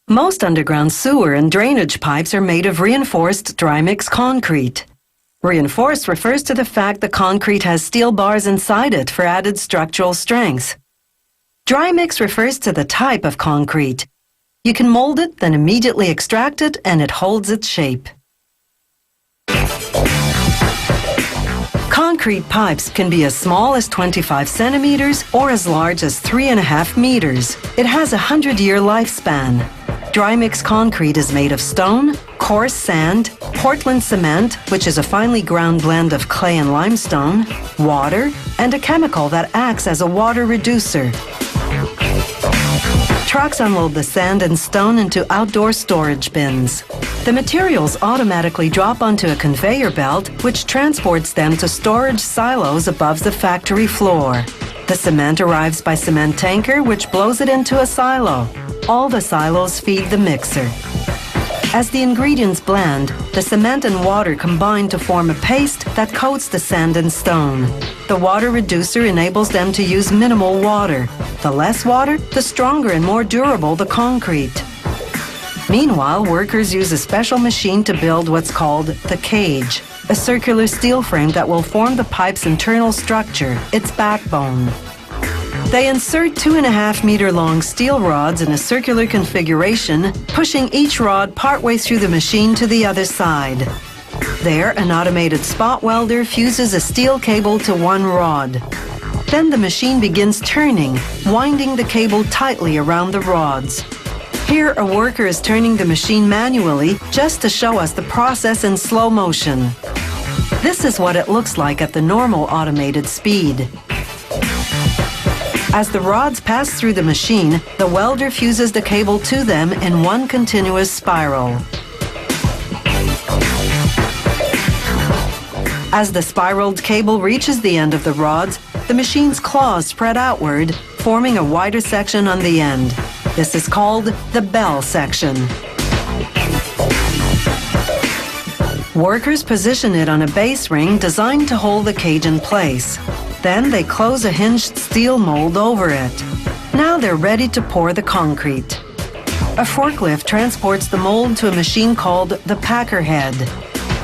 Most underground sewer and drainage pipes are made of reinforced dry mix concrete. Reinforced refers to the fact the concrete has steel bars inside it for added structural strength. Dry mix refers to the type of concrete. You can mold it, then immediately extract it, and it holds its shape. Concrete pipes can be as small as 25 centimeters or as large as 3.5 meters. It has a 100-year lifespan. Dry mix concrete is made of stone, coarse sand, Portland cement, which is a finely ground blend of clay and limestone, water, and a chemical that acts as a water reducer. Trucks unload the sand and stone into outdoor storage bins. The materials automatically drop onto a conveyor belt, which transports them to storage silos above the factory floor. The cement arrives by cement tanker, which blows it into a silo. All the silos feed the mixer. As the ingredients blend, the cement and water combine to form a paste that coats the sand and stone. The water reducer enables them to use minimal water. The less water, the stronger and more durable the concrete. Meanwhile, workers use a special machine to build what's called the cage, a circular steel frame that will form the pipe's internal structure, its backbone. They insert 2.5-meter-long steel rods in a circular configuration, pushing each rod partway through the machine to the other side. There, an automated spot welder fuses a steel cable to one rod. Then the machine begins turning, winding the cable tightly around the rods. Here, a worker is turning the machine manually just to show us the process in slow motion. This is what it looks like at the normal automated speed. As the rods pass through the machine, the welder fuses the cable to them in one continuous spiral. As the spiraled cable reaches the end of the rods, the machine's claws spread outward, forming a wider section on the end. This is called the bell section. Workers position it on a base ring designed to hold the cage in place. Then they close a hinged steel mold over it. Now they're ready to pour the concrete. A forklift transports the mold to a machine called the packer head.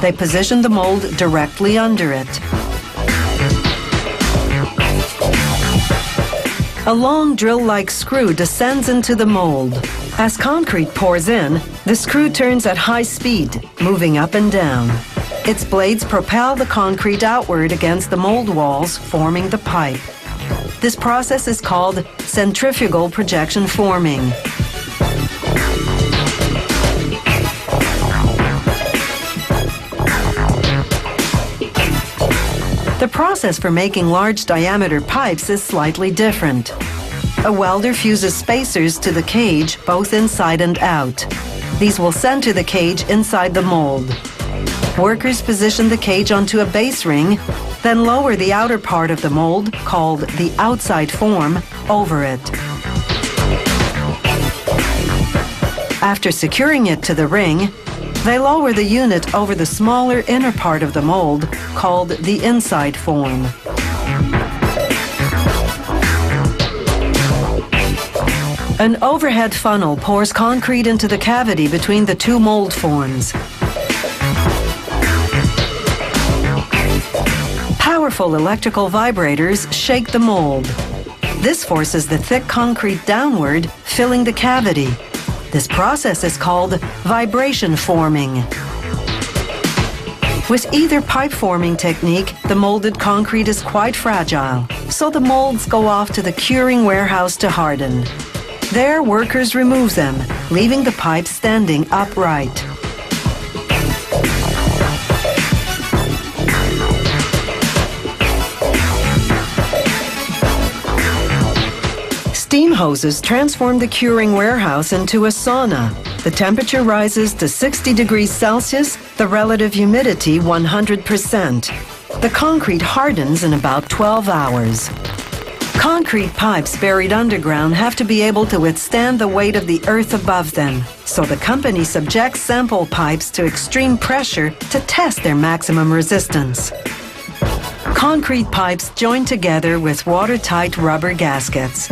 They position the mold directly under it. A long drill-like screw descends into the mold. As concrete pours in, the screw turns at high speed, moving up and down. Its blades propel the concrete outward against the mold walls, forming the pipe. This process is called centrifugal projection forming. The process for making large diameter pipes is slightly different. A welder fuses spacers to the cage, both inside and out. These will center the cage inside the mold. Workers position the cage onto a base ring, then lower the outer part of the mold, called the outside form, over it. After securing it to the ring, they lower the unit over the smaller inner part of the mold, called the inside form. An overhead funnel pours concrete into the cavity between the two mold forms. Powerful electrical vibrators shake the mold. This forces the thick concrete downward, filling the cavity. This process is called vibration forming. With either pipe forming technique, the molded concrete is quite fragile, so the molds go off to the curing warehouse to harden. There, workers remove them, leaving the pipe standing upright. Steam hoses transform the curing warehouse into a sauna. The temperature rises to 60 degrees Celsius, the relative humidity 100%. The concrete hardens in about 12 hours. Concrete pipes buried underground have to be able to withstand the weight of the earth above them, so the company subjects sample pipes to extreme pressure to test their maximum resistance. Concrete pipes join together with watertight rubber gaskets.